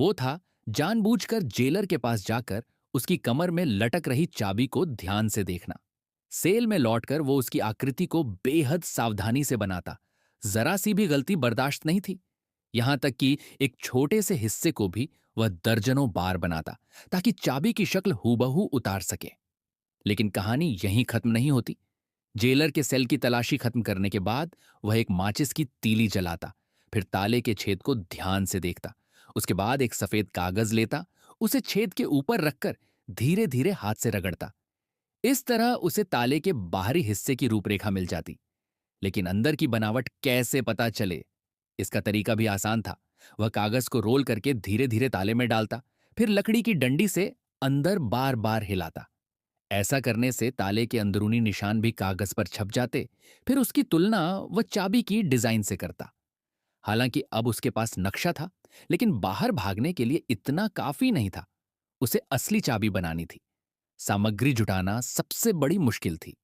वो था जानबूझकर जेलर के पास जाकर उसकी कमर में लटक रही चाबी को ध्यान से देखना। सेल में लौटकर वो उसकी आकृति को बेहद सावधानी से बनाता। जरा सी भी गलती बर्दाश्त नहीं थी। यहां तक कि एक छोटे से हिस्से को भी वह दर्जनों बार बनाता ताकि चाबी की शक्ल हूबहू उतार सके। लेकिन कहानी यहीं खत्म नहीं होती। जेलर के सेल की तलाशी खत्म करने के बाद वह एक माचिस की तीली जलाता, फिर ताले के छेद को ध्यान से देखता। उसके बाद एक सफेद कागज लेता, उसे छेद के ऊपर रखकर धीरे धीरे हाथ से रगड़ता। इस तरह उसे ताले के बाहरी हिस्से की रूपरेखा मिल जाती। लेकिन अंदर की बनावट कैसे पता चले, इसका तरीका भी आसान था। वह कागज को रोल करके धीरे धीरे ताले में डालता, फिर लकड़ी की डंडी से अंदर बार बार हिलाता। ऐसा करने से ताले के अंदरूनी निशान भी कागज पर छप जाते। फिर उसकी तुलना वह चाबी की डिजाइन से करता। हालांकि अब उसके पास नक्शा था, लेकिन बाहर भागने के लिए इतना काफी नहीं था। उसे असली चाबी बनानी थी। सामग्री जुटाना सबसे बड़ी मुश्किल थी।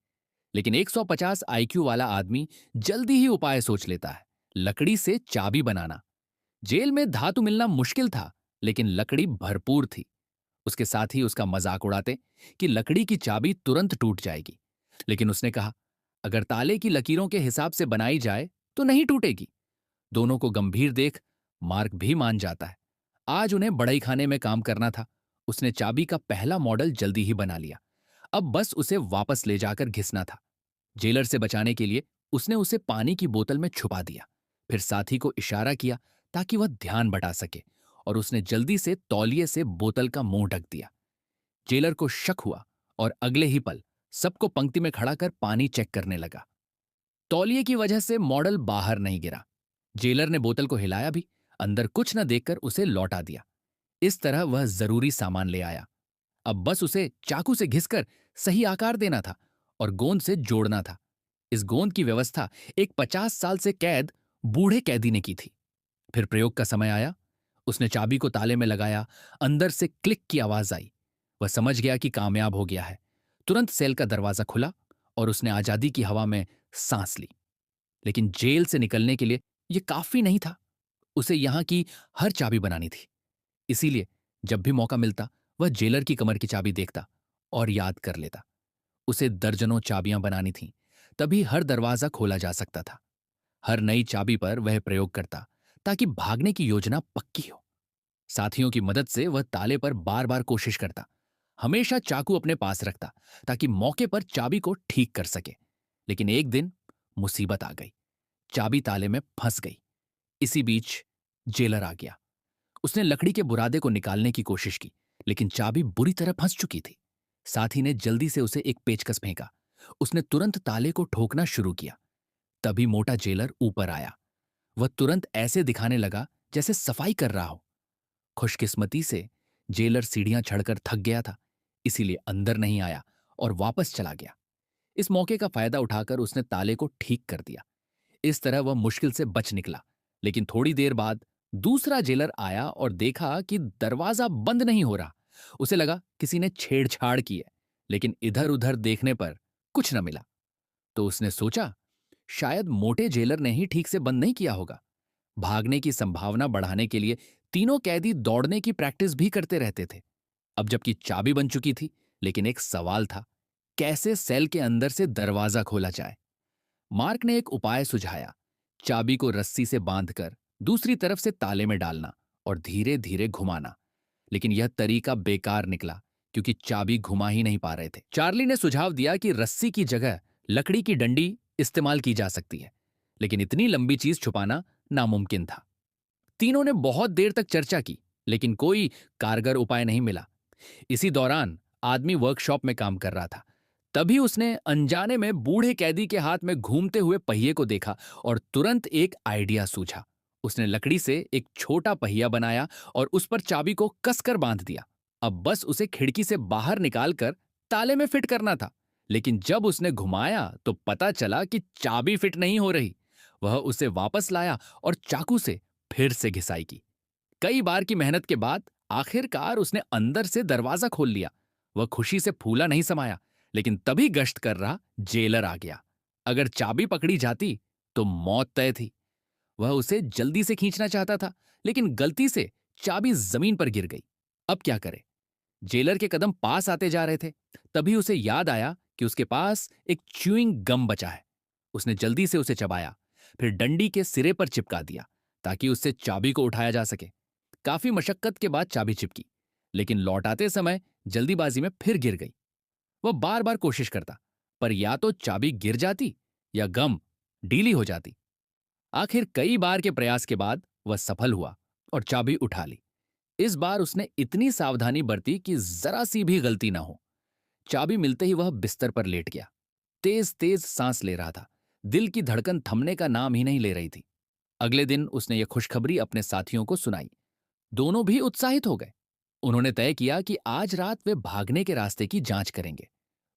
लेकिन 150 आईक्यू वाला आदमी जल्दी ही उपाय सोच लेता है। लकड़ी से चाबी बनाना। जेल में धातु मिलना मुश्किल था, लेकिन लकड़ी भरपूर थी। उसके साथी उसका मजाक उड़ाते कि लकड़ी की चाबी तुरंत टूट जाएगी। लेकिन उसने कहा, अगर ताले की लकीरों के हिसाब से बनाई जाए तो नहीं टूटेगी। दोनों को गंभीर देख मार्क भी मान जाता है। आज उन्हें बड़ई खाने में काम करना था। उसने चाबी का पहला मॉडल जल्दी ही बना लिया। अब बस उसे वापस ले जाकर घिसना था। जेलर से बचाने के लिए उसने उसे पानी की बोतल में छुपा दिया। फिर साथी को इशारा किया ताकि वह ध्यान बटा सके, और उसने जल्दी से तौलिए से बोतल का मुंह ढक दिया। जेलर को शक हुआ और अगले ही पल सबको पंक्ति में खड़ा कर पानी चेक करने लगा। तौलिए की वजह से मॉडल बाहर नहीं गिरा। जेलर ने बोतल को हिलाया भी, अंदर कुछ न देखकर उसे लौटा दिया। इस तरह वह जरूरी सामान ले आया। अब बस उसे चाकू से घिसकर सही आकार देना था और गोंद से जोड़ना था। इस गोंद की व्यवस्था एक 50 साल से कैद बूढ़े कैदी ने की थी। फिर प्रयोग का समय आया। उसने चाबी को ताले में लगाया। अंदर से क्लिक की आवाज आई। वह समझ गया कि कामयाब हो गया है। तुरंत सेल का दरवाजा खुला और उसने आजादी की हवा में सांस ली। लेकिन जेल से निकलने के लिए यह काफी नहीं था। उसे यहां की हर चाबी बनानी थी। इसीलिए जब भी मौका मिलता वह जेलर की कमर की चाबी देखता और याद कर लेता। उसे दर्जनों चाबियां बनानी थीं, तभी हर दरवाजा खोला जा सकता था। हर नई चाबी पर वह प्रयोग करता ताकि भागने की योजना पक्की हो। साथियों की मदद से वह ताले पर बार बार कोशिश करता। हमेशा चाकू अपने पास रखता ताकि मौके पर चाबी को ठीक कर सके। लेकिन एक दिन मुसीबत आ गई। चाबी ताले में फंस गई। इसी बीच जेलर आ गया। उसने लकड़ी के बुरादे को निकालने की कोशिश की, लेकिन चाबी बुरी तरह फंस चुकी थी। साथी ने जल्दी से उसे एक पेचकस फेंका। उसने तुरंत ताले को ठोकना शुरू किया। तभी मोटा जेलर ऊपर आया। वह तुरंत ऐसे दिखाने लगा जैसे सफाई कर रहा हो। खुशकिस्मती से जेलर सीढ़ियां चढ़कर थक गया था, इसीलिए अंदर नहीं आया और वापस चला गया। इस मौके का फायदा उठाकर उसने ताले को ठीक कर दिया। इस तरह वह मुश्किल से बच निकला। लेकिन थोड़ी देर बाद दूसरा जेलर आया और देखा कि दरवाजा बंद नहीं हो रहा। उसे लगा किसी ने छेड़छाड़ की है, लेकिन इधर उधर देखने पर कुछ न मिला। तो उसने सोचा, शायद मोटे जेलर ने ही ठीक से बंद नहीं किया होगा। भागने की संभावना बढ़ाने के लिए तीनों कैदी दौड़ने की प्रैक्टिस भी करते रहते थे। अब जबकि चाबी बन चुकी थी, लेकिन एक सवाल था, कैसे सेल के अंदर से दरवाजा खोला जाए। मार्क ने एक उपाय सुझाया। चाबी को रस्सी से बांधकर दूसरी तरफ से ताले में डालना और धीरे धीरे घुमाना। लेकिन यह तरीका बेकार निकला, क्योंकि चाबी घुमा ही नहीं पा रहे थे। चार्ली ने सुझाव दिया कि रस्सी की जगह लकड़ी की डंडी इस्तेमाल की जा सकती है, लेकिन इतनी लंबी चीज छुपाना नामुमकिन था। तीनों ने बहुत देर तक चर्चा की, लेकिन कोई कारगर उपाय नहीं मिला। इसी दौरान आदमी वर्कशॉप में काम कर रहा था। तभी उसने अनजाने में बूढ़े कैदी के हाथ में घूमते हुए पहिए को देखा और तुरंत एक आइडिया सूझा। उसने लकड़ी से एक छोटा पहिया बनाया और उस पर चाबी को कसकर बांध दिया। अब बस उसे खिड़की से बाहर निकालकर ताले में फिट करना था। लेकिन जब उसने घुमाया तो पता चला कि चाबी फिट नहीं हो रही। वह उसे वापस लाया और चाकू से फिर से घिसाई की। कई बार की मेहनत के बाद आखिरकार उसने अंदर से दरवाजा खोल लिया। वह खुशी से फूला नहीं समाया। लेकिन तभी गश्त कर रहा जेलर आ गया। अगर चाबी पकड़ी जाती तो मौत तय थी। वह उसे जल्दी से खींचना चाहता था, लेकिन गलती से चाबी जमीन पर गिर गई। अब क्या करे? जेलर के कदम पास आते जा रहे थे। तभी उसे याद आया कि उसके पास एक च्यूइंग गम बचा है। उसने जल्दी से उसे चबाया, फिर डंडी के सिरे पर चिपका दिया ताकि उससे चाबी को उठाया जा सके। काफी मशक्कत के बाद चाबी चिपकी, लेकिन लौटाते समय जल्दीबाजी में फिर गिर गई। वह बार बार कोशिश करता, पर या तो चाबी गिर जाती या गम ढीली हो जाती। आखिर कई बार के प्रयास के बाद वह सफल हुआ और चाबी उठा ली। इस बार उसने इतनी सावधानी बरती कि जरा सी भी गलती ना हो। चाबी मिलते ही वह बिस्तर पर लेट गया। तेज तेज सांस ले रहा था। दिल की धड़कन थमने का नाम ही नहीं ले रही थी। अगले दिन उसने यह खुशखबरी अपने साथियों को सुनाई। दोनों भी उत्साहित हो गए। उन्होंने तय किया कि आज रात वे भागने के रास्ते की जांच करेंगे।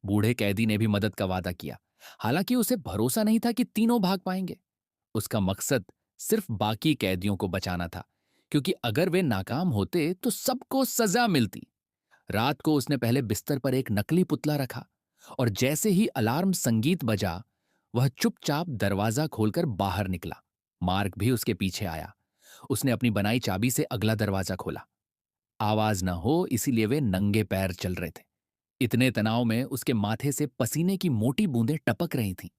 बूढ़े कैदी ने भी मदद का वादा किया, हालांकि उसे भरोसा नहीं था कि तीनों भाग पाएंगे। उसका मकसद सिर्फ बाकी कैदियों को बचाना था, क्योंकि अगर वे नाकाम होते तो सबको सजा मिलती। रात को उसने पहले बिस्तर पर एक नकली पुतला रखा, और जैसे ही अलार्म संगीत बजा, वह चुपचाप दरवाजा खोलकर बाहर निकला। मार्क भी उसके पीछे आया। उसने अपनी बनाई चाबी से अगला दरवाजा खोला। आवाज न हो, इसीलिए वे नंगे पैर चल रहे थे। इतने तनाव में उसके माथे से पसीने की मोटी बूंदें टपक रही थीं।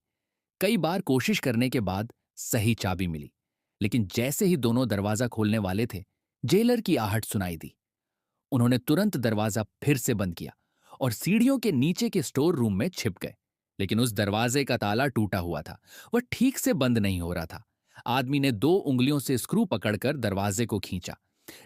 कई बार कोशिश करने के बाद सही चाबी मिली, लेकिन जैसे ही दोनों दरवाजा खोलने वाले थे, जेलर की आहट सुनाई दी। उन्होंने तुरंत दरवाजा फिर से बंद किया और सीढ़ियों के नीचे के स्टोर रूम में छिप गए। लेकिन उस दरवाजे का ताला टूटा हुआ था। वह ठीक से बंद नहीं हो रहा था। आदमी ने 2 उंगलियों से स्क्रू पकड़कर दरवाजे को खींचा,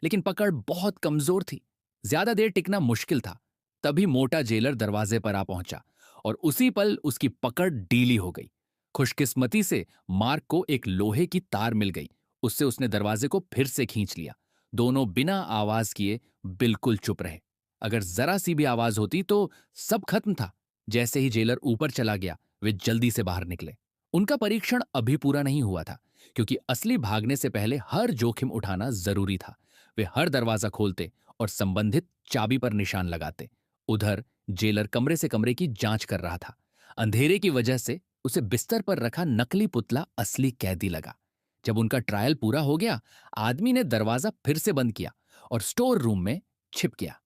लेकिन पकड़ बहुत कमजोर थी। ज्यादा देर टिकना मुश्किल था। तभी मोटा जेलर दरवाजे पर आ पहुंचा और उसी पल उसकी पकड़ ढीली हो गई। खुशकिस्मती से मार्क को एक लोहे की तार मिल गई। उससे उसने दरवाजे को फिर से खींच लिया। दोनों बिना आवाज किए बिल्कुल चुप रहे। अगर जरा सी भी आवाज होती तो सब खत्म था। जैसे ही जेलर ऊपर चला गया, वे जल्दी से बाहर निकले। उनका परीक्षण अभी पूरा नहीं हुआ था, क्योंकि असली भागने से पहले हर जोखिम उठाना जरूरी था। वे हर दरवाजा खोलते और संबंधित चाबी पर निशान लगाते। उधर जेलर कमरे से कमरे की जांच कर रहा था। अंधेरे की वजह से उसे बिस्तर पर रखा नकली पुतला असली कैदी लगा। जब उनका ट्रायल पूरा हो गया, आदमी ने दरवाजा फिर से बंद किया और स्टोर रूम में छिप गया।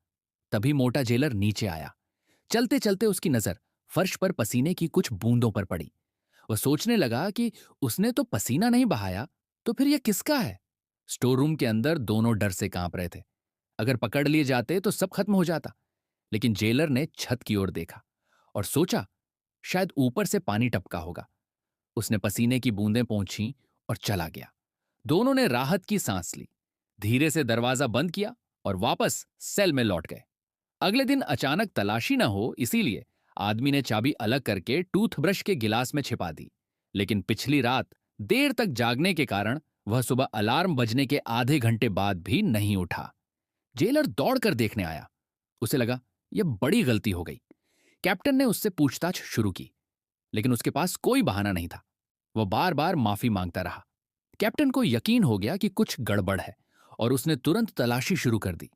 तभी मोटा जेलर नीचे आया। चलते चलते उसकी नजर फर्श पर पसीने की कुछ बूंदों पर पड़ी। वह सोचने लगा कि उसने तो पसीना नहीं बहाया, तो फिर यह किसका है? स्टोर रूम के अंदर दोनों डर से कांप रहे थे। अगर पकड़ लिए जाते तो सब खत्म हो जाता। लेकिन जेलर ने छत की ओर देखा और सोचा शायद ऊपर से पानी टपका होगा। उसने पसीने की बूंदें पोंछीं और चला गया। दोनों ने राहत की सांस ली, धीरे से दरवाजा बंद किया और वापस सेल में लौट गए। अगले दिन अचानक तलाशी न हो, इसीलिए आदमी ने चाबी अलग करके टूथब्रश के गिलास में छिपा दी। लेकिन पिछली रात देर तक जागने के कारण वह सुबह अलार्म बजने के आधे घंटे बाद भी नहीं उठा। जेलर दौड़कर देखने आया। उसे लगा यह बड़ी गलती हो गई। कैप्टन ने उससे पूछताछ शुरू की, लेकिन उसके पास कोई बहाना नहीं था। वह बार बार माफी मांगता रहा। कैप्टन को यकीन हो गया कि कुछ गड़बड़ है और उसने तुरंत तलाशी शुरू कर दी।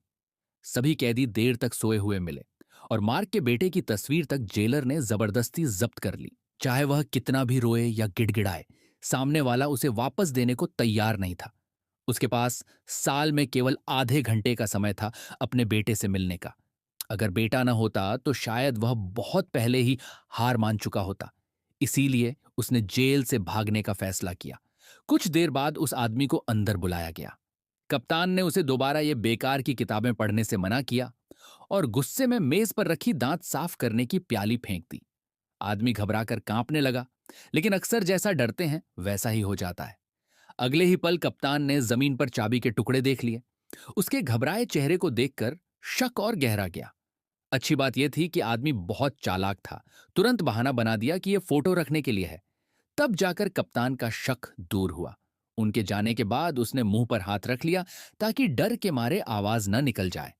सभी कैदी देर तक सोए हुए मिले और मार्क के बेटे की तस्वीर तक जेलर ने जबरदस्ती जब्त कर ली। चाहे वह कितना भी रोए या गिड़गिड़ाए, सामने वाला उसे वापस देने को तैयार नहीं था। उसके पास साल में केवल आधे घंटे का समय था अपने बेटे से मिलने का। अगर बेटा न होता तो शायद वह बहुत पहले ही हार मान चुका होता। इसीलिए उसने जेल से भागने का फैसला किया। कुछ देर बाद उस आदमी को अंदर बुलाया गया। कप्तान ने उसे दोबारा ये बेकार की किताबें पढ़ने से मना किया और गुस्से में मेज पर रखी दांत साफ करने की प्याली फेंक दी। आदमी घबराकर कांपने लगा, लेकिन अक्सर जैसा डरते हैं वैसा ही हो जाता है। अगले ही पल कप्तान ने जमीन पर चाबी के टुकड़े देख लिए। उसके घबराए चेहरे को देखकर शक और गहरा गया। अच्छी बात यह थी कि आदमी बहुत चालाक था। तुरंत बहाना बना दिया कि यह फोटो रखने के लिए है। तब जाकर कप्तान का शक दूर हुआ। उनके जाने के बाद उसने मुंह पर हाथ रख लिया ताकि डर के मारे आवाज न निकल जाए।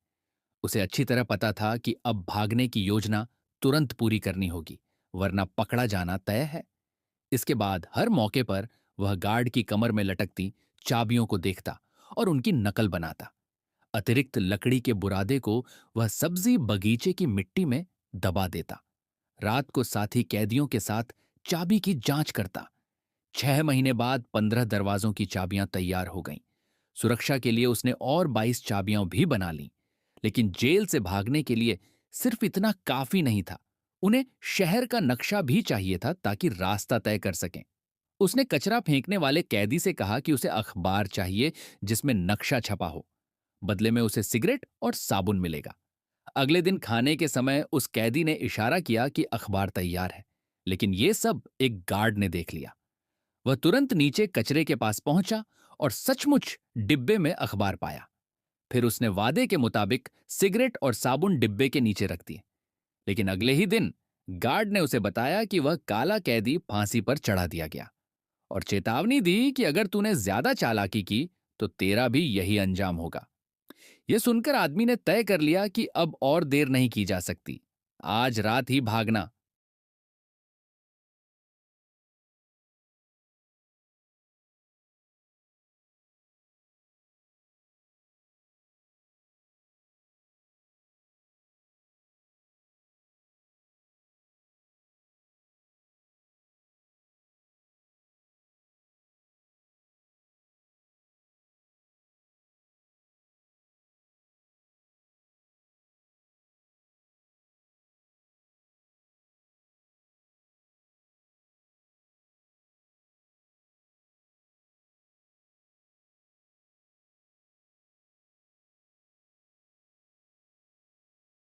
उसे अच्छी तरह पता था कि अब भागने की योजना तुरंत पूरी करनी होगी, वरना पकड़ा जाना तय है। इसके बाद हर मौके पर वह गार्ड की कमर में लटकती चाबियों को देखता और उनकी नकल बनाता। अतिरिक्त लकड़ी के बुरादे को वह सब्जी बगीचे की मिट्टी में दबा देता। रात को साथी कैदियों के साथ चाबी की जांच करता। 6 महीने बाद 15 दरवाजों की चाबियां तैयार हो गईं। सुरक्षा के लिए उसने और 22 चाबियां भी बना लीं। लेकिन जेल से भागने के लिए सिर्फ इतना काफी नहीं था। उन्हें शहर का नक्शा भी चाहिए था ताकि रास्ता तय कर सकें। उसने कचरा फेंकने वाले कैदी से कहा कि उसे अखबार चाहिए जिसमें नक्शा छपा हो। बदले में उसे सिगरेट और साबुन मिलेगा। अगले दिन खाने के समय उस कैदी ने इशारा किया कि अखबार तैयार है, लेकिन यह सब एक गार्ड ने देख लिया। वह तुरंत नीचे कचरे के पास पहुंचा और सचमुच डिब्बे में अखबार पाया। फिर उसने वादे के मुताबिक सिगरेट और साबुन डिब्बे के नीचे रख दिए। लेकिन अगले ही दिन गार्ड ने उसे बताया कि वह काला कैदी फांसी पर चढ़ा दिया गया और चेतावनी दी कि अगर तूने ज्यादा चालाकी की तो तेरा भी यही अंजाम होगा। यह सुनकर आदमी ने तय कर लिया कि अब और देर नहीं की जा सकती। आज रात ही भागना,